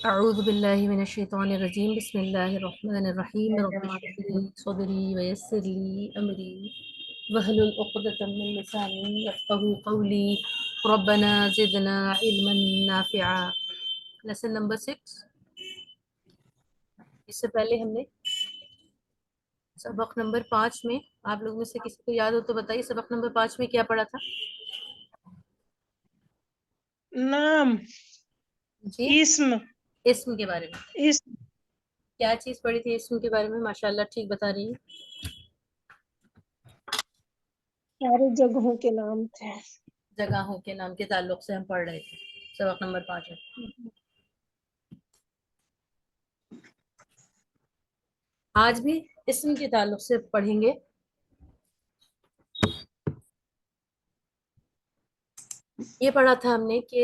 أعوذ بالله من الشيطان الرجيم بسم الله الرحمن الرحيم رب اشرح لي صدري ويسر لي أمري واحلل عقدة من لساني يفقهوا قولي ربنا زدنا علما نافعا. Lesson number 6. اس سے پہلے ہم نے سبق نمبر 5 میں، آپ لوگ میں سے کسی کو یاد ہو تو بتائیے، سبق نمبر 5 میں کیا پڑھا تھا؟ نام، جی، اسم، اسم کے بارے میں. اسم کیا چیز پڑھی تھی اسم کے بارے میں؟ ماشاءاللہ ٹھیک بتا رہی ہیں. سارے جگہوں کے نام تھے. جگہوں کے نام کے تعلق سے ہم پڑھ رہے تھے سبق نمبر 5 میں. آج بھی اسم کے تعلق سے پڑھیں گے. یہ پڑھا تھا ہم نے کہ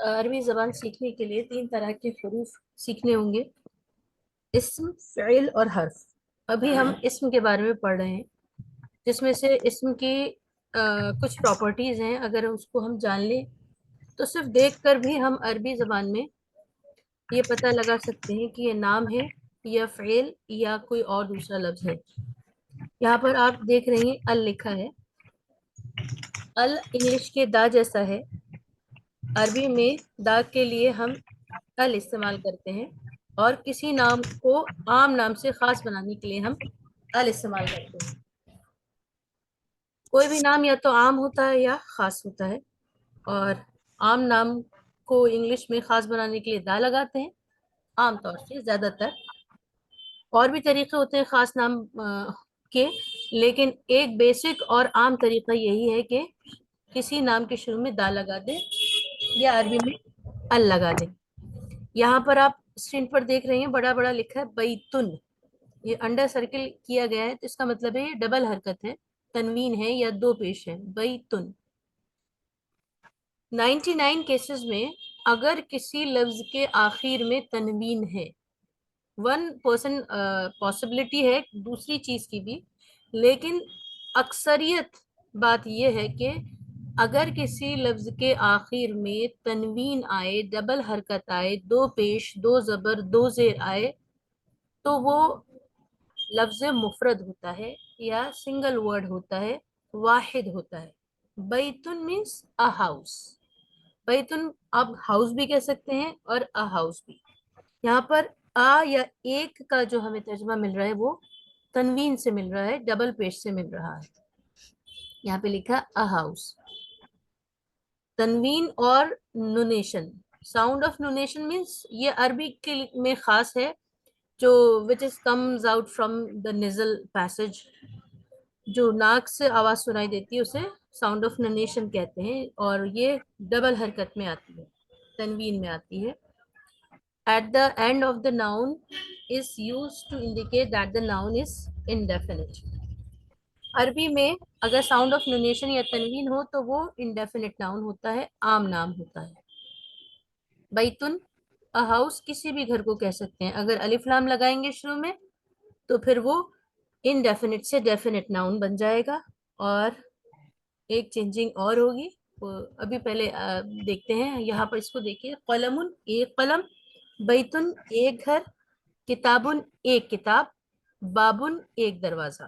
عربی زبان سیکھنے کے لیے 3 طرح کے حروف سیکھنے ہوں گے: اسم، فعل اور حرف. ابھی ہم اسم کے بارے میں پڑھ رہے ہیں، جس میں سے اسم کی کچھ پراپرٹیز ہیں. اگر اس کو ہم جان لیں تو صرف دیکھ کر بھی ہم عربی زبان میں یہ پتہ لگا سکتے ہیں کہ یہ نام ہے یا فعل یا کوئی اور دوسرا لفظ ہے. یہاں پر آپ دیکھ رہی ہیں ال لکھا ہے. ال انگلش کے دا جیسا ہے. عربی میں دا کے لیے ہم ال استعمال کرتے ہیں، اور کسی نام کو عام نام سے خاص بنانے کے لیے ہم ال استعمال کرتے ہیں. کوئی بھی نام یا تو عام ہوتا ہے یا خاص ہوتا ہے، اور عام نام کو انگلش میں خاص بنانے کے لیے دا لگاتے ہیں عام طور سے. زیادہ تر اور بھی طریقے ہوتے ہیں خاص نام کے، لیکن ایک بیسک اور عام طریقہ یہی ہے کہ کسی نام کے شروع میں دا لگا دیں یا عربی میں ال لگا دیں. یہاں پر آپ اسکرین پر دیکھ رہے ہیں بڑا بڑا لکھا ہے بیتن. یہ انڈر سرکل کیا گیا ہے تو اس کا مطلب ہے یہ ڈبل حرکت ہے، تنوین ہے یا دو پیش ہے. بیتن. 99 کیسز میں اگر کسی لفظ کے آخر میں تنوین ہے، 1% پاسبلٹی ہے دوسری چیز کی بھی، لیکن اکثریت بات یہ ہے کہ اگر کسی لفظ کے آخر میں تنوین آئے، ڈبل حرکت آئے، دو پیش، دو زبر، دو زیر آئے، تو وہ لفظ مفرد ہوتا ہے یا سنگل ورڈ ہوتا ہے، واحد ہوتا ہے. بیتن مینس اے ہاؤس. بیتن آپ ہاؤس بھی کہہ سکتے ہیں اور اے ہاؤس بھی. یہاں پر آ یا ایک کا جو ہمیں ترجمہ مل رہا ہے وہ تنوین سے مل رہا ہے، ڈبل پیش سے مل رہا ہے. یہاں پہ لکھا اے ہاؤس. تنوین اور nunation. Sound of nunation means یہ عربی کے میں خاص ہے، جو which is comes out from the nasal passage، جو ناک سے آواز سنائی دیتی ہے اسے ساؤنڈ آف نونیشن کہتے ہیں، اور یہ ڈبل حرکت میں آتی ہے، تنوین میں آتی ہے. At the end of the noun is used to indicate that the noun is indefinite. عربی میں اگر ساؤنڈ آف نونیشن یا تنوین ہو تو وہ انڈیفینٹ ناؤن ہوتا ہے، عام نام ہوتا ہے. بیتن ہاؤس کسی بھی گھر کو کہہ سکتے ہیں. اگر الف لام لگائیں گے شروع میں تو پھر وہ انڈیفینٹ سے ڈیفینٹ ناؤن بن جائے گا. اور ایک چینجنگ اور ہوگی، ابھی پہلے دیکھتے ہیں. یہاں پر اس کو دیکھیے، قلم ایک قلم، بیتن ایک گھر، کتابن ایک کتاب، بابن ایک دروازہ.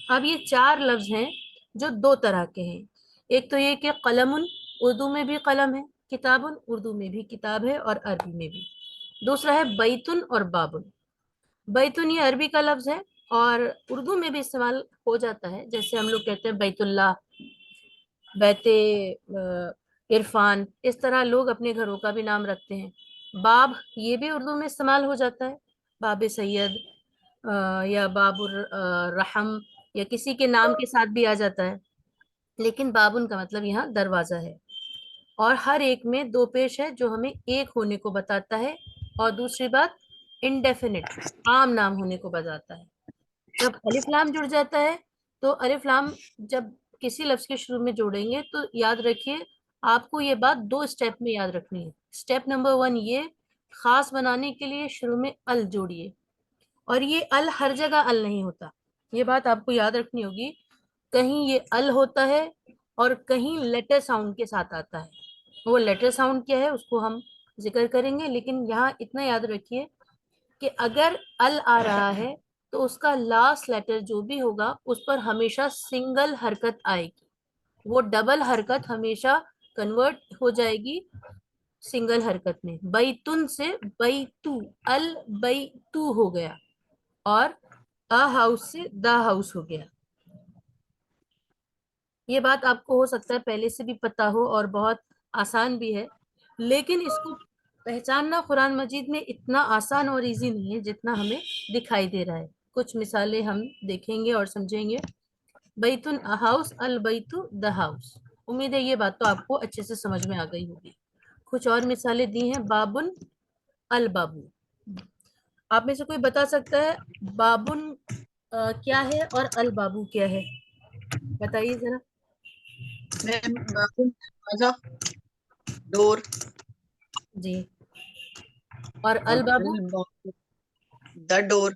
اب یہ 4 لفظ ہیں جو 2 طرح کے ہیں. ایک تو یہ کہ قلم اردو میں بھی قلم ہے، کتابن اردو میں بھی کتاب ہے اور عربی میں بھی. دوسرا ہے بیتن اور بابن. بیتن یہ عربی کا لفظ ہے اور اردو میں بھی استعمال ہو جاتا ہے، جیسے ہم لوگ کہتے ہیں بیت اللہ، بیت عرفان. اس طرح لوگ اپنے گھروں کا بھی نام رکھتے ہیں. باب یہ بھی اردو میں استعمال ہو جاتا ہے، باب سید یا باب الرحم یا کسی کے نام کے ساتھ بھی آ جاتا ہے، لیکن بابن کا مطلب یہاں دروازہ ہے. اور ہر ایک میں 2 پیش ہے جو ہمیں ایک ہونے کو بتاتا ہے، اور دوسری بات انڈیفینٹ عام نام ہونے کو بتاتا ہے. جب الف لام جڑ جاتا ہے تو الف لام جب کسی لفظ کے شروع میں جوڑیں گے تو یاد رکھیے آپ کو یہ بات 2 اسٹیپ میں یاد رکھنی ہے. اسٹیپ نمبر 1 یہ خاص بنانے کے لیے شروع میں ال جوڑیے، اور یہ ال ہر جگہ ال نہیں ہوتا، یہ بات آپ کو یاد رکھنی ہوگی. کہیں یہ ال ہوتا ہے اور کہیں لیٹر ساؤنڈ کے ساتھ آتا ہے. وہ لیٹر ساؤنڈ کیا ہے اس کو ہم ذکر کریں گے، لیکن یہاں اتنا یاد رکھیے کہ اگر ال آ رہا ہے تو اس کا لاسٹ لیٹر جو بھی ہوگا اس پر ہمیشہ سنگل حرکت آئے گی، وہ ڈبل حرکت ہمیشہ کنورٹ ہو جائے گی سنگل حرکت میں. بیتن سے بیتو، ال بیتو ہو گیا، اور ا ہاؤس سے دا ہاؤس ہو گیا. یہ بات آپ کو ہو سکتا ہے پہلے سے بھی پتا ہو اور بہت آسان بھی ہے، لیکن اس کو پہچاننا قرآن مجید میں اتنا آسان اور ایزی نہیں ہے جتنا ہمیں دکھائی دے رہا ہے. کچھ مثالیں ہم دیکھیں گے اور سمجھیں گے. بیتن ا ہاؤس، البیتو دا ہاؤس. امید ہے یہ بات تو آپ کو اچھے سے سمجھ میں آ گئی ہوگی. کچھ اور مثالیں دی ہیں. بابن، البابو. آپ میں سے کوئی بتا سکتا ہے بابن کیا ہے اور البابو کیا ہے؟ بتائیے ذرا. میم بابن دروازہ، ڈور. جی. اور البابو؟ دا ڈور.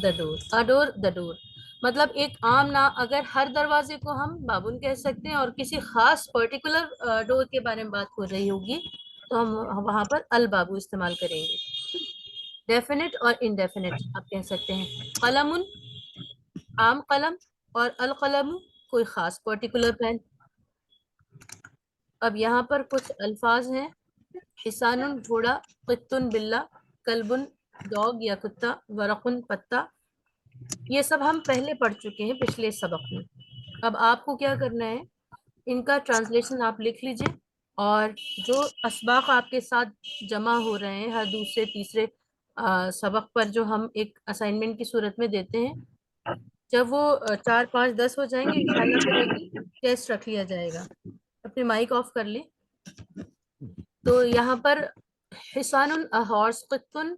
دا ڈور. اڈور، دا ڈور. مطلب ایک عام نا، اگر ہر دروازے کو ہم بابن کہہ سکتے ہیں اور کسی خاص پرٹیکولر ڈور کے بارے میں بات ہو رہی ہوگی تو ہم وہاں پر البابو استعمال کریں گے. ڈیفینٹ اور انڈیفینٹ آپ کہہ سکتے ہیں. قلم، عام قلم، اور القلم کوئی خاص پرٹیکولر پین. اب یہاں پر کچھ الفاظ ہیں. حسان گھوڑا، قطن بلہ، کلبن ڈاگ یا کتا، ورقن پتا. یہ سب ہم پہلے پڑھ چکے ہیں پچھلے سبق میں. اب آپ کو کیا کرنا ہے، ان کا ٹرانسلیشن آپ لکھ لیجئے، اور جو اسباق آپ کے ساتھ جمع ہو رہے ہیں ہر دوسرے تیسرے سبق پر جو ہم ایک اسائنمنٹ کی صورت میں دیتے ہیں، جب وہ 4 5 10 ہو جائیں گے انشاءاللہ پھر ایک ٹیسٹ رکھ لیا جائے گا. اپنے مائک آف کر لیں. تو یہاں پر حسان ہارس، قطن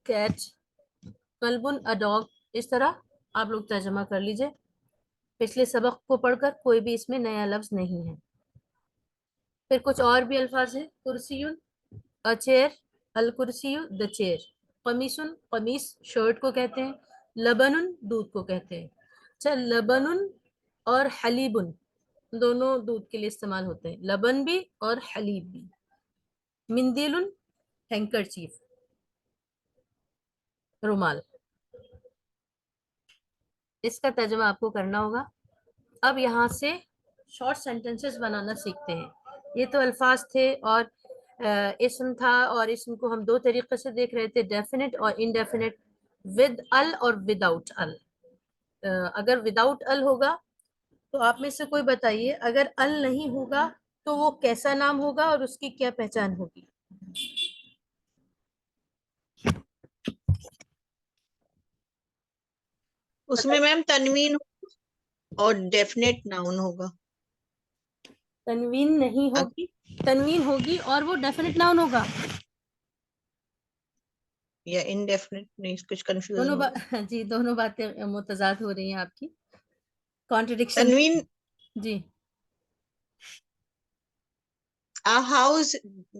کیٹ، قلبن ڈاگ، اس طرح آپ لوگ ترجمہ کر لیجئے. پچھلے سبق کو پڑھ کر کوئی بھی اس میں نیا لفظ نہیں ہے. پھر کچھ اور بھی الفاظ ہیں. کرسیون، چیئر، الکرسی، دا چیئر. قمیصن، قمیص شرٹ کو کہتے ہیں. لبنن دودھ کو کہتے ہیں. اچھا، لبنن اور حلیبن دونوں دودھ کے لیے استعمال ہوتے ہیں، لبن بھی اور حلیب بھی. مندیلن ہینکرچیف، رومال. اس کا ترجمہ آپ کو کرنا ہوگا. اب یہاں سے شارٹ سینٹنسز بنانا سیکھتے ہیں. یہ تو الفاظ تھے اور اسم تھا، اور اسم کو ہم دو طریقے سے دیکھ رہے تھے، ڈیفینٹ اور انڈیفینٹ، ود ال اور وداؤٹ ال. اگر وداؤٹ ال ہوگا تو آپ میں سے کوئی بتائیے اگر ال نہیں ہوگا تو وہ کیسا نام ہوگا اور اس کی کیا پہچان ہوگی؟ اس میں میم تنوین اور ڈیفینیٹ ناؤن ہوگا. تنوین نہیں ہوگی، تنوین ہوگی اور وہ ڈیفینٹ ناؤن ہوگا. یا انڈیفینیٹ نہیں، کچھ کنفیوژن دونوں ہوگا. جی دونوں باتیں متضاد ہو رہی ہیں آپ کی، کانٹرڈکشن. تنوین جی. ہاؤس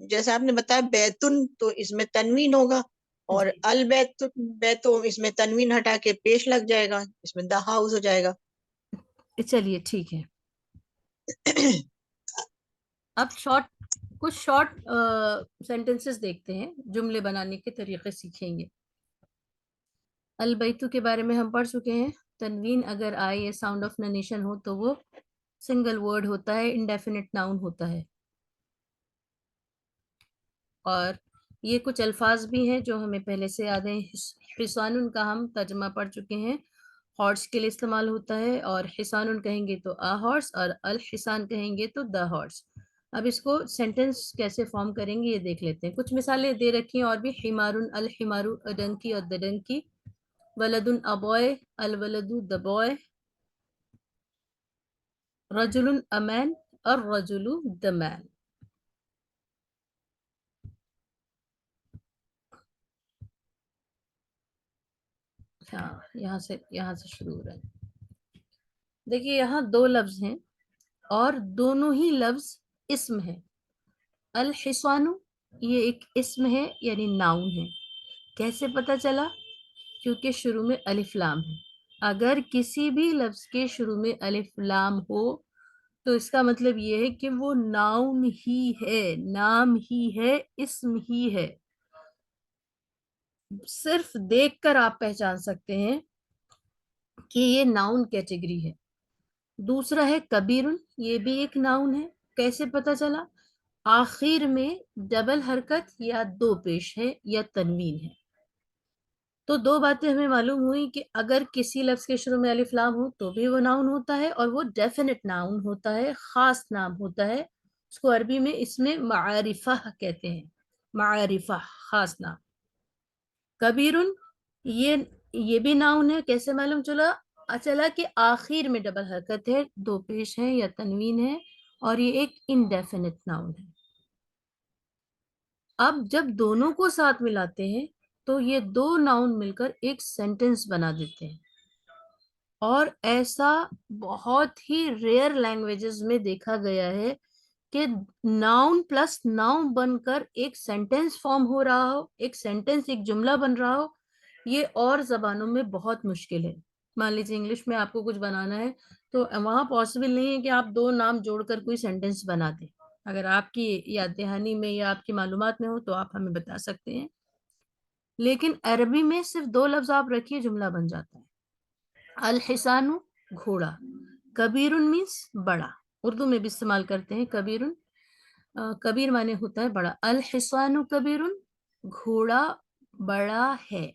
جیسے آپ نے بتایا بیتن، تو اس میں تنوین ہوگا، اور جی البیت بیتو اس میں تنوین ہٹا کے پیش لگ جائے گا، اس میں دا ہاؤس ہو جائے گا. چلیے ٹھیک ہے. اب کچھ شارٹ سینٹنسز دیکھتے ہیں، جملے بنانے کے طریقے سیکھیں گے. البیتو کے بارے میں ہم پڑھ چکے ہیں. تنوین اگر آئے یا ساؤنڈ آف ننیشن ہو تو وہ سنگل ورڈ ہوتا ہے، انڈیفینٹ ناؤن ہوتا ہے. اور یہ کچھ الفاظ بھی ہیں جو ہمیں پہلے سے یاد ہیں. حصان کا ہم ترجمہ پڑھ چکے ہیں، ہارس کے لیے استعمال ہوتا ہے، اور حصان کہیں گے تو ا ہارس، اور الحصان کہیں گے تو دا ہارس. اب اس کو سینٹنس کیسے فارم کریں گے یہ دیکھ لیتے ہیں. کچھ مثالیں دے رکھی ہیں اور بھی. حمار، الحمار، ڈنکی اور دا ڈنکی. ولد ا بوائے، الولد دا بوائے. رجل ا مین، الرجل دا مین. ہاں یہاں سے شروع ہو رہا ہے. دیکھیے یہاں دو لفظ ہیں اور دونوں ہی لفظ اسم ہے. الحصان یہ ایک اسم ہے یعنی ناؤن ہے. کیسے پتا چلا؟ کیونکہ شروع میں الف لام ہے. اگر کسی بھی لفظ کے شروع میں الف لام ہو تو اس کا مطلب یہ ہے کہ وہ ناؤن ہی ہے، نام ہی ہے، اسم ہی ہے، صرف دیکھ کر آپ پہچان سکتے ہیں کہ یہ ناؤن کیٹیگری ہے۔ دوسرا ہے کبیرن، یہ بھی ایک ناؤن ہے۔ کیسے پتا چلا؟ آخر میں ڈبل حرکت یا دو پیش ہے یا تنوین ہے۔ تو دو باتیں ہمیں معلوم ہوئی کہ اگر کسی لفظ کے شروع میں الف لام ہو تو بھی وہ ناؤن ہوتا ہے، اور وہ ڈیفینٹ ناؤن ہوتا ہے، خاص نام ہوتا ہے۔ اس کو عربی میں اس میں معارفہ کہتے ہیں، معارفہ، خاص نام۔ کبیرن، یہ بھی ناؤن ہے۔ کیسے معلوم چلا کہ آخر میں ڈبل حرکت ہے، دو پیش ہے یا تنوین ہے، اور یہ ایک انڈیفینٹ ناؤن ہے۔ اب جب دونوں کو ساتھ ملاتے ہیں تو یہ دو ناؤن مل کر ایک سینٹنس بنا دیتے ہیں، اور ایسا بہت ہی ریئر لینگویجز میں دیکھا گیا ہے کہ ناؤن پلس ناؤن بن کر ایک سینٹنس فارم ہو رہا ہو، ایک سینٹنس، ایک جملہ بن رہا ہو۔ یہ اور زبانوں میں بہت مشکل ہے۔ مان لیجیے انگلش میں آپ کو کچھ بنانا ہے تو وہاں پاسبل نہیں ہے کہ آپ دو نام جوڑ کر کوئی سینٹنس بنا دیں۔ اگر آپ کی یاد دہانی میں یا آپ کی معلومات میں ہو تو آپ ہمیں بتا سکتے ہیں، لیکن عربی میں صرف دو لفظ آپ رکھیے، جملہ بن جاتا ہے۔ الحسان، گھوڑا، کبیرن مینس بڑا، اردو میں بھی استعمال کرتے ہیں کبیرن، کبیر معنی ہوتا ہے بڑا۔ الحسان کبیرن، گھوڑا بڑا ہے۔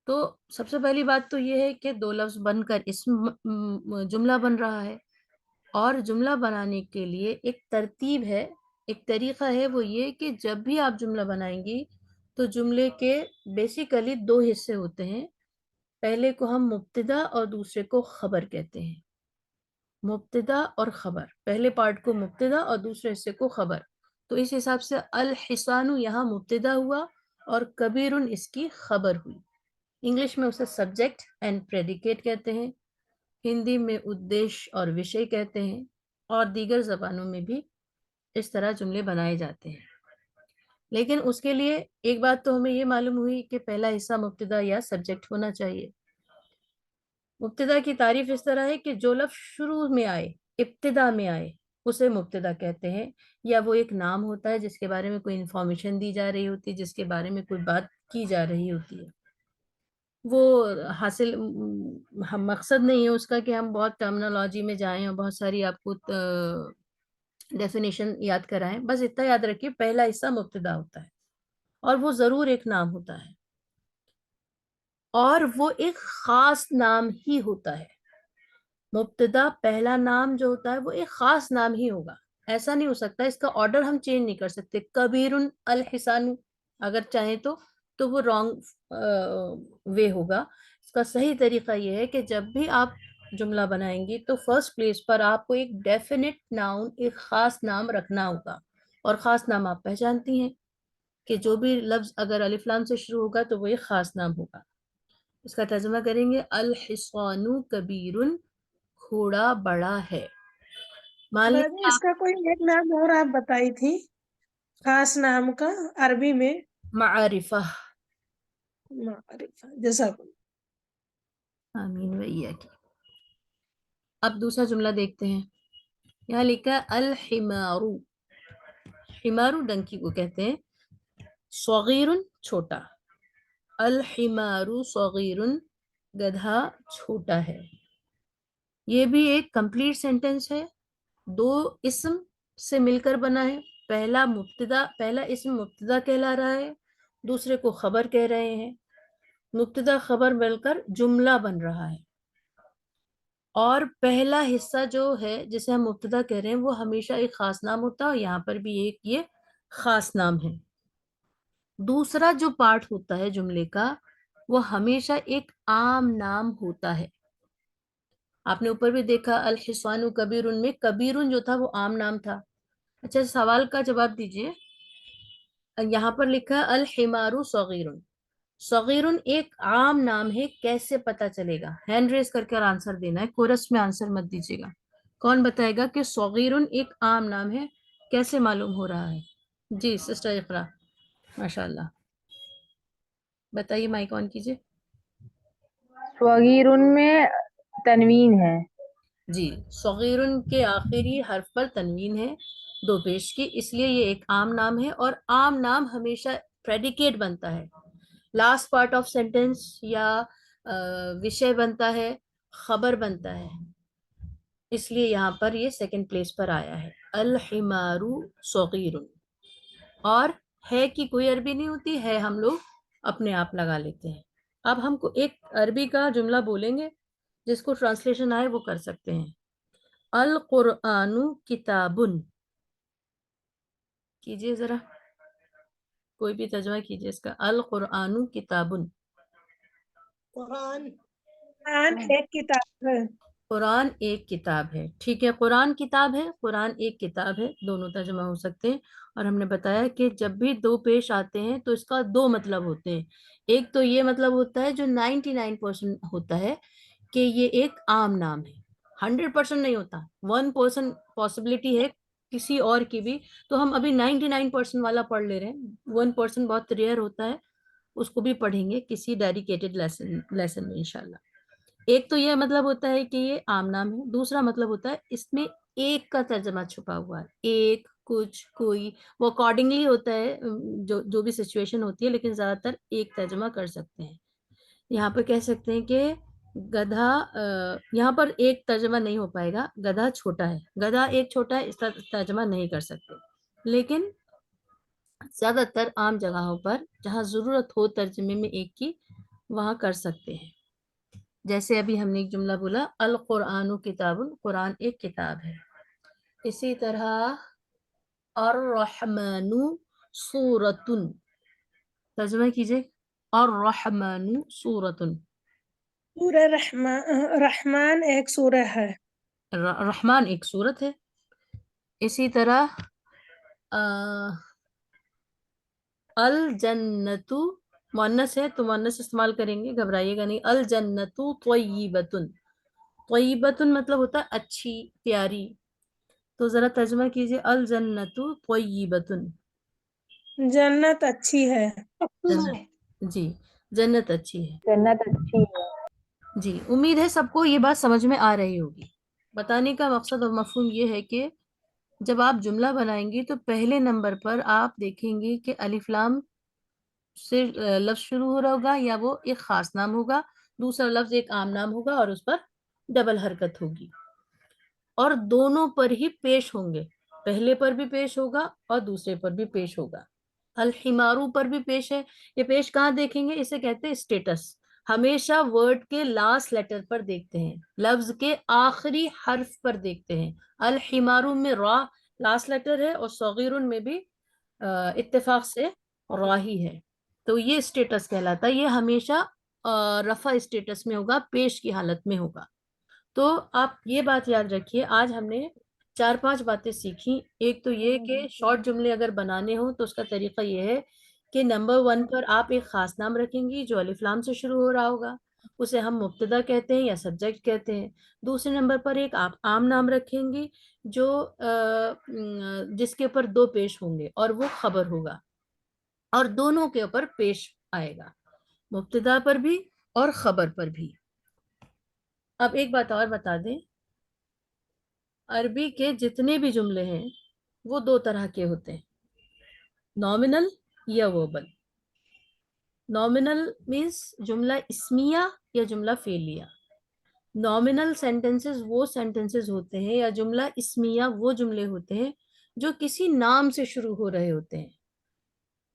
تو سب سے پہلی بات تو یہ ہے کہ دو لفظ بن کر جملہ بن رہا ہے، اور جملہ بنانے کے لیے ایک ترتیب ہے، ایک طریقہ ہے، وہ یہ کہ جب بھی آپ جملہ بنائیں گی تو جملے کے بیسیکلی دو حصے ہوتے ہیں۔ پہلے کو ہم مبتدا اور دوسرے کو خبر کہتے ہیں۔ مبتدا اور خبر، پہلے پارٹ کو مبتدا اور دوسرے حصے کو خبر۔ تو اس حساب سے الحسان یہاں مبتدا ہوا اور کبیرن اس کی خبر ہوئی۔ انگلش میں اسے سبجیکٹ اینڈ پریڈیکیٹ کہتے ہیں، ہندی میں ادیش اور وشے کہتے ہیں، اور دیگر زبانوں میں بھی اس طرح جملے بنائے جاتے ہیں۔ لیکن اس کے لیے ایک بات تو ہمیں یہ معلوم ہوئی کہ پہلا حصہ مبتدا یا سبجیکٹ ہونا چاہیے۔ مبتدا کی تعریف اس طرح ہے کہ جو لفظ شروع میں آئے، ابتدا میں آئے، اسے مبتدا کہتے ہیں، یا وہ ایک نام ہوتا ہے جس کے بارے میں کوئی انفارمیشن دی جا رہی ہوتی ہے، جس کے بارے میں کوئی بات کی جا رہی ہوتی ہے۔ وہ حاصل مقصد نہیں ہے اس کا کہ ہم بہت ٹرمنالوجی میں جائیں اور بہت ساری آپ کو ڈیفینیشن یاد کرائیں، بس اتنا یاد رکھیے پہلا حصہ مبتدا ہوتا ہے، اور وہ ضرور ایک نام ہوتا ہے، اور وہ ایک خاص نام ہی ہوتا ہے۔ مبتدا پہلا نام جو ہوتا ہے وہ ایک خاص نام ہی ہوگا، ایسا نہیں ہو سکتا، اس کا آرڈر ہم چینج نہیں کر سکتے۔ کبیرن الحسان اگر چاہیں تو وہ رانگ وے ہوگا۔ اس کا صحیح طریقہ یہ ہے کہ جب بھی آپ جملہ بنائیں گی تو فرسٹ پلیس پر آپ کو ایک ڈیفینٹ ناؤن، ایک خاص نام رکھنا ہوگا، اور خاص نام آپ پہچانتی ہیں کہ جو بھی لفظ اگر الف لام سے شروع ہوگا تو وہ ایک خاص نام ہوگا۔ اس کا ترجمہ کریں گے، الحصان کبیرن، گھوڑا بڑا ہے۔ مان دادی اس کا کوئی ایک نام اور آپ بتائی تھی خاص نام کا عربی میں؟ معارفہ۔ معرفہ، جزاک اللہ۔ آمین ویا کی۔ اب دوسرا جملہ دیکھتے ہیں، یہاں لکھا ہے الحمارو، حمارو ڈنکی کو کہتے ہیں، صغیرن چھوٹا، الحمارو صغیرن گدھا چھوٹا ہے۔ یہ بھی ایک کمپلیٹ سینٹنس ہے، دو اسم سے مل کر بنا ہے۔ پہلا اسم مبتدا کہلا رہا ہے، دوسرے کو خبر کہہ رہے ہیں، مبتدا خبر مل کر جملہ بن رہا ہے، اور پہلا حصہ جو ہے جسے ہم مبتدا کہہ رہے ہیں وہ ہمیشہ ایک خاص نام ہوتا ہے، اور یہاں پر بھی ایک یہ خاص نام ہے۔ دوسرا جو پارٹ ہوتا ہے جملے کا وہ ہمیشہ ایک عام نام ہوتا ہے۔ آپ نے اوپر بھی دیکھا الحصان کبیرن میں کبیرن جو تھا وہ عام نام تھا۔ اچھا، سوال کا جواب دیجئے، یہاں پر لکھا ہے الحمارو صغیرن، صغیرن ایک عام نام ہے، کیسے پتا چلے گا؟ ہینڈ ریز کر کے آنسر دینا ہے، کورس میں آنسر مت دیجیے گا۔ کون بتائے گا کہ صغیرن ایک عام نام ہے، کیسے معلوم ہو رہا ہے؟ جی سسٹر اقرا، ماشاءاللہ، بتائیے، مائک آن کیجیے۔ صغیرن میں تنوین ہے۔ جی صغیرن کے آخری حرف پر تنوین ہے دو پیش کی، اس لیے یہ ایک عام نام ہے، اور عام نام ہمیشہ پریڈیکیٹ بنتا ہے، لاسٹ پارٹ آف سینٹینس یا وشے بنتا ہے، خبر بنتا ہے، اس لیے یہاں پر یہ سیکنڈ پلیس پر آیا ہے الحمار صغیر. اور ہے کی کوئی عربی نہیں ہوتی ہے، ہم لوگ اپنے آپ لگا لیتے ہیں. اب ہم کو ایک عربی کا جملہ بولیں گے، جس کو ٹرانسلیشن آئے وہ کر سکتے ہیں. القرآن کتاب، کیجئے ذرا کوئی بھی ترجمہ کیجئے اس کا. القرآن کتاب، قرآن قرآن ایک کتاب ہے. قرآن ایک کتاب ہے. ٹھیک ہے، قرآن کتاب ہے، قرآن ایک کتاب ہے، دونوں ترجمہ ہو سکتے ہیں. اور ہم نے بتایا کہ جب بھی دو پیش آتے ہیں تو اس کا دو مطلب ہوتے ہیں. ایک تو یہ مطلب ہوتا ہے جو 99% ہوتا ہے کہ یہ ایک عام نام ہے، 100% نہیں ہوتا، 1% پاسبلٹی ہے کسی اور کی بھی. تو ہم ابھی 99% والا پڑھ لے رہے ہیں، 1% بہت ریئر ہوتا ہے، اس کو بھی پڑھیں گے کسی ڈیڈیکیٹڈ لیسن میں انشاءاللہ. ایک تو یہ مطلب ہوتا ہے کہ یہ عام نام ہے، دوسرا مطلب ہوتا ہے اس میں ایک کا ترجمہ چھپا ہوا ہے، ایک، کچھ، کوئی، وہ اکارڈنگلی ہوتا ہے جو بھی سچویشن ہوتی ہے، لیکن زیادہ تر ایک ترجمہ کر سکتے ہیں. یہاں پہ کہہ سکتے ہیں کہ گدھا، یہاں پر ایک ترجمہ نہیں ہو پائے گا، گدھا چھوٹا ہے، گدھا ایک چھوٹا ہے، اس کا ترجمہ نہیں کر سکتے. لیکن زیادہ تر عام جگہوں پر جہاں ضرورت ہو ترجمے میں ایک کی، وہاں کر سکتے ہیں. جیسے ابھی ہم نے ایک جملہ بولا القرآن کتاب، قرآن ایک کتاب ہے. اسی طرح الرحمن سورۃ، ترجمہ کیجئے. الرحمن سورۃ، سورہ رحمان ایک سورہ ہے. رحمان ایک سورت ہے. اسی طرح الجنت مؤنث ہے تو مؤنث استعمال کریں گے، گھبرائیے گا نہیں. الجنت طیبۃ، طیبۃ مطلب ہوتا ہے اچھی، پیاری. تو ذرا ترجمہ کیجئے الجنت طیبۃ. جنت اچھی ہے. جی جنت اچھی ہے. جنت اچھی ہے. جی امید ہے سب کو یہ بات سمجھ میں آ رہی ہوگی. بتانے کا مقصد اور مفہوم یہ ہے کہ جب آپ جملہ بنائیں گی تو پہلے نمبر پر آپ دیکھیں گے کہ الف لام سے لفظ شروع ہو رہا ہوگا یا وہ ایک خاص نام ہوگا، دوسرا لفظ ایک عام نام ہوگا اور اس پر ڈبل حرکت ہوگی، اور دونوں پر ہی پیش ہوں گے، پہلے پر بھی پیش ہوگا اور دوسرے پر بھی پیش ہوگا. الحمارو پر بھی پیش ہے. یہ پیش کہاں دیکھیں گے؟ اسے کہتے ہیں اسٹیٹس. ہمیشہ ورڈ کے لاسٹ لیٹر پر دیکھتے ہیں، لفظ کے آخری حرف پر دیکھتے ہیں. الحمارو میں را لاسٹ لیٹر ہے اور صغیرن میں بھی اتفاق سے را ہی ہے، تو یہ اسٹیٹس کہلاتا ہے. یہ ہمیشہ رفع اسٹیٹس میں ہوگا، پیش کی حالت میں ہوگا. تو آپ یہ بات یاد رکھیے، آج ہم نے 4-5 باتیں سیکھی. ایک تو یہ کہ شارٹ جملے اگر بنانے ہوں تو اس کا طریقہ یہ ہے کہ نمبر 1 پر آپ ایک خاص نام رکھیں گی جو الف لام سے شروع ہو رہا ہوگا، اسے ہم مبتدا کہتے ہیں یا سبجیکٹ کہتے ہیں. دوسرے نمبر پر ایک آپ عام نام رکھیں گی جو جس کے اوپر دو پیش ہوں گے اور وہ خبر ہوگا، اور دونوں کے اوپر پیش آئے گا، مبتدا پر بھی اور خبر پر بھی. اب ایک بات اور بتا دیں، عربی کے جتنے بھی جملے ہیں وہ دو طرح کے ہوتے ہیں، نومنل یا وربل. نومنل مینس جملہ اسمیہ یا جملہ فعلیہ. نومنل سینٹنسز وہ سینٹنسز ہوتے ہیں یا جملہ اسمیہ وہ جملے ہوتے ہیں جو کسی نام سے شروع ہو رہے ہوتے ہیں،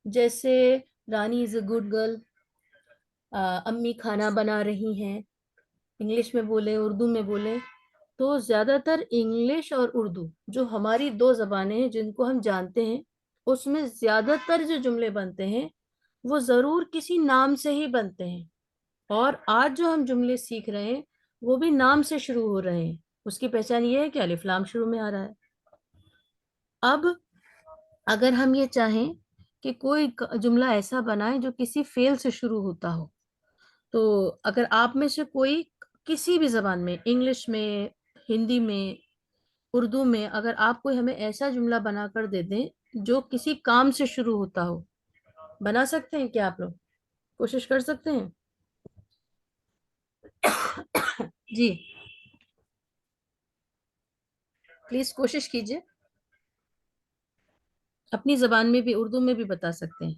جیسے رانی از اے گڈ گرل، امی کھانا بنا رہی ہیں. انگلش میں بولیں، اردو میں بولیں، تو زیادہ تر انگلش اور اردو جو ہماری دو زبانیں ہیں جن کو ہم جانتے ہیں، اس میں زیادہ تر جو جملے بنتے ہیں وہ ضرور کسی نام سے ہی بنتے ہیں. اور آج جو ہم جملے سیکھ رہے ہیں وہ بھی نام سے شروع ہو رہے ہیں. اس کی پہچان یہ ہے کہ الف لام شروع میں آ رہا ہے. اب اگر ہم یہ چاہیں کہ کوئی جملہ ایسا بنائیں جو کسی فعل سے شروع ہوتا ہو، تو اگر آپ میں سے کوئی کسی بھی زبان میں، انگلش میں، ہندی میں، اردو میں، اگر آپ کوئی ہمیں ایسا جملہ بنا کر دے دیں جو کسی کام سے شروع ہوتا ہو، بنا سکتے ہیں کیا؟ آپ لوگ کوشش کر سکتے ہیں؟ جی پلیز کوشش کیجیے. اپنی زبان میں بھی اردو میں بھی بتا سکتے ہیں.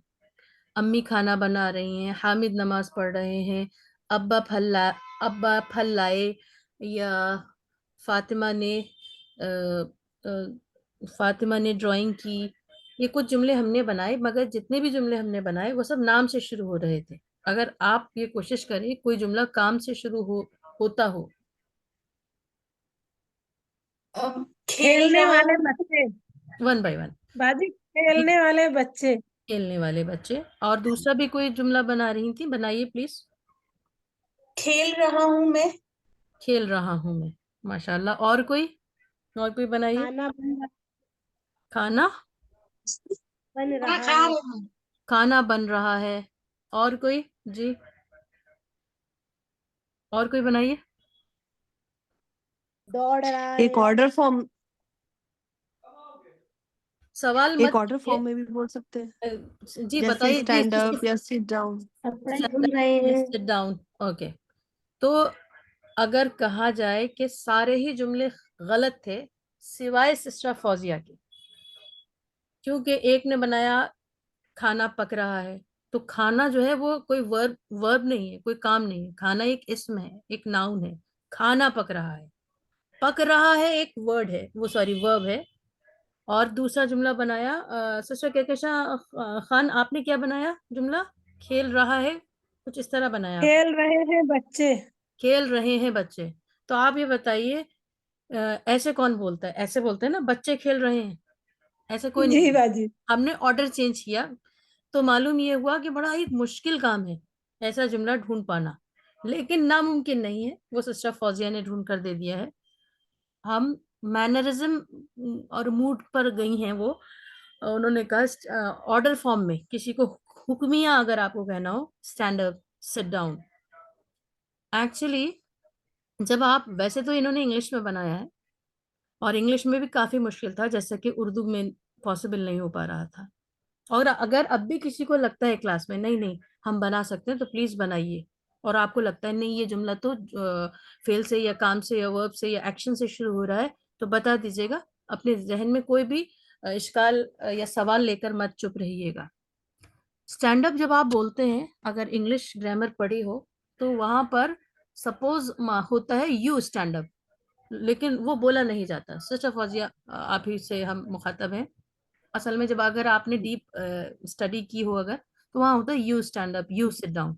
امی کھانا بنا رہی ہیں, حامد نماز پڑھ رہے ہیں, ابا پھل لائے, یا فاطمہ نے ڈرائنگ کی. یہ کچھ جملے ہم نے بنائے, مگر جتنے بھی جملے ہم نے بنائے وہ سب نام سے شروع ہو رہے تھے. اگر آپ یہ کوشش کریں کوئی جملہ کام سے شروع ہوتا ہو. کھیلنے والے بچے. One by one. باجی کھیلنے والے بچے. کھیلنے والے بچے. اور دوسرا بھی کوئی جملہ بنا رہی تھی, بنائیے پلیز. کھیل رہا ہوں میں. کھیل رہا ہوں میں. ماشاء اللہ. اور کوئی بنائیے. کھانا بن رہا کھا ہے. رہے ہیں. کھانا بن رہا ہے. اور کوئی جی, اور کوئی بنائیے. دوڑ رہا ہے. ایک آرڈر فارم سوال ایک مت آرڈر فارم میں بھی بول سکتے ہیں, جی جیسے بتائیے. اسٹینڈ اپ یا سٹ ڈاؤن. کپڑے دھل رہے ہیں. Sit down. اوکے. تو اگر کہا جائے کہ سارے ہی جملے غلط تھے سوائے سسٹر فوزیہ کے, کیونکہ ایک نے بنایا کھانا پک رہا ہے, تو کھانا جو ہے وہ کوئی ورب نہیں ہے, کوئی کام نہیں ہے. کھانا ایک اسم ہے, ایک ناؤن ہے. کھانا پک رہا ہے. پک رہا ہے ایک ورڈ ہے, وہ سوری ورب ہے. اور دوسرا جملہ بنایا سسٹر کہکشاں خان, آپ نے کیا بنایا جملہ؟ کھیل رہا ہے, کچھ اس طرح بنایا. کھیل رہے ہیں بچے. کھیل رہے ہیں بچے. تو آپ یہ بتائیے ایسے کون بولتا ہے؟ ایسے بولتے ہیں نا, بچے کھیل رہے ہیں. ایسے کوئی نہیں جی بولتا. باجی. ہم نے آرڈر چینج کیا تو معلوم یہ ہوا کہ بڑا ایک مشکل کام ہے ایسا جملہ ڈھونڈ پانا, لیکن ناممکن نہیں ہے. وہ سسٹر فوزیہ نے ڈھونڈ کر دے دیا ہے. ہم مینرزم اور موڈ پر گئی ہیں. وہ انہوں نے کہا آرڈر فارم میں کسی کو حکمیہ اگر آپ کو کہنا ہو, stand up, sit down. Actually جب آپ, ویسے تو انہوں نے انگلش میں بنایا ہے اور انگلش میں بھی کافی مشکل تھا, جیسا کہ اردو میں پاسبل نہیں ہو پا رہا تھا. اور اگر اب بھی کسی کو لگتا ہے کلاس میں نہیں ہم بنا سکتے ہیں تو پلیز بنائیے. اور آپ کو لگتا ہے نہیں یہ جملہ تو فعل سے یا کام سے یا ورب سے یا ایکشن سے شروع ہو رہا ہے, تو بتا دیجیے گا. اپنے ذہن میں کوئی بھی اشکال یا سوال لے کر مت چپ رہیے گا. اسٹینڈ اپ جب آپ بولتے ہیں, اگر انگلش گرامر پڑھی ہو تو وہاں پر سپوز ہوتا ہے یو اسٹینڈ اپ, لیکن وہ بولا نہیں جاتا. سسٹر فوزیہ آپ ہی سے ہم مخاطب ہیں. اصل میں جب اگر آپ نے ڈیپ اسٹڈی کی ہو اگر, تو وہاں ہوتا ہے you stand up, you sit down.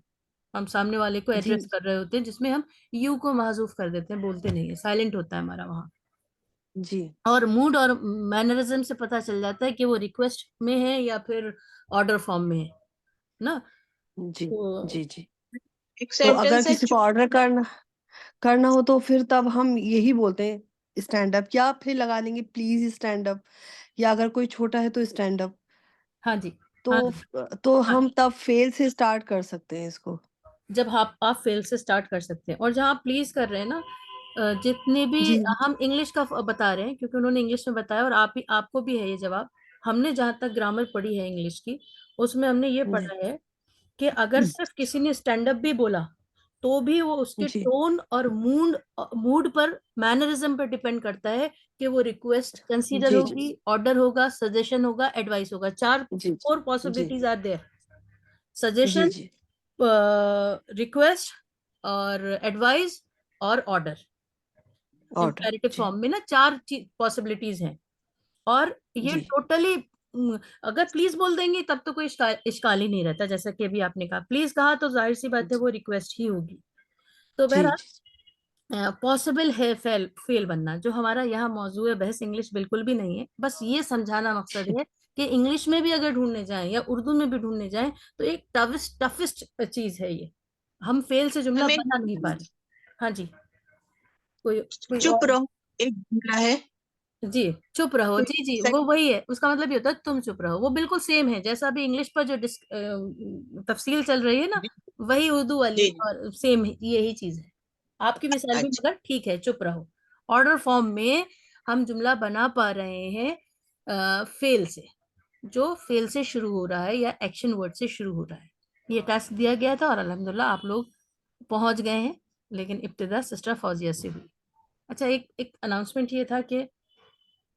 ہم سامنے والے کو جی ایڈریس کر رہے ہوتے ہیں, جس میں ہم یو کو محذوف کر دیتے ہیں, بولتے نہیں ہے, سائلنٹ ہوتا ہے ہمارا وہاں. جی اور موڈ اور مینرزم سے پتہ چل جاتا ہے کہ وہ ریکویسٹ میں ہے یا پھر آرڈر فارم میں ہے نا. جی تو جی جی. ایک تو اگر سینٹینس ہے کسی کو آرڈر کرنا ہو تو پھر تب ہم یہی بولتے ہیں اسٹینڈ اپ, یا پھر لگا دیں گے پلیز اسٹینڈ اپ, یا اگر کوئی چھوٹا ہے تو اسٹینڈ اپ. ہاں جی. تو ہاں ہم تب فیل سے اسٹارٹ کر سکتے ہیں اس کو. جب آپ فیل سے اسٹارٹ کر سکتے ہیں. اور جہاں آپ پلیز کر رہے ہیں نا, جتنے بھی جی ہم انگلش کا بتا رہے ہیں کیونکہ انہوں نے انگلش میں بتایا, اور آپ کو بھی ہے یہ جواب. ہم نے جہاں تک گرامر پڑھی ہے انگلش کی, اس میں ہم نے یہ جی پڑھا ہے کہ اگر صرف کسی نے اسٹینڈ اپ بھی بولا تو بھی وہ اس کے جی ٹون اور موڈ پر, مینرزم پر ڈیپینڈ کرتا ہے کہ وہ ریکویسٹ کنسیڈر جی ہوگی, آرڈر ہوگا, سجیشن ہوگا, ایڈوائس ہوگا. جی 4 جی پاسبلٹیز آر دیئر. جی سجیشن, جی ریکویسٹ اور ایڈوائز اور آرڈر. آرڈر. امپیریٹو جی فارم میں نا 4 پاسبلٹیز ہیں. اور یہ جی ٹوٹلی, اگر پلیز بول دیں گے تب تو کوئی اشکال ہی نہیں رہتا. جیسا کہ ابھی آپ نے کہا پلیز کہا تو ظاہر سی بات ہے وہ ریکویسٹ ہی ہوگی. تو جی بہرحال پاسبل ہے فیل بننا, جو ہمارا یہاں موضوع بحث انگلش بالکل بھی نہیں ہے. بس یہ سمجھانا مقصد ہے کہ انگلش میں بھی اگر ڈھونڈنے جائیں یا اردو میں بھی ڈھونڈنے جائیں تو ایک ٹفسٹ چیز ہے یہ. ہم فیل سے جملہ ہمیں بنا نہیں پا رہے. ہاں جی, کوئی چپ اور. رہو ایک جملہ ہے. جی چپ رہو, تو جی جی وہ وہی ہے, اس کا مطلب یہ ہوتا ہے تم چپ رہو. وہ بالکل سیم ہے جیسا ابھی انگلش پر جو تفصیل چل رہی ہے نا, وہی اردو والی جی اور سیم یہی چیز ہے. آپ کی مثال بھی اچھا. مگر ٹھیک ہے, چپ رہو. آرڈر فارم میں ہم جملہ بنا پا رہے ہیں فیل سے, جو فیل سے شروع ہو رہا ہے یا ایکشن ورڈ سے شروع ہو رہا ہے. یہ ٹاسک دیا گیا تھا اور الحمدللہ آپ لوگ پہنچ گئے ہیں, لیکن ابتدا سسٹر فوزیہ سے ہوئی. اچھا, ایک اناؤنسمنٹ یہ تھا کہ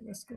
Let's go.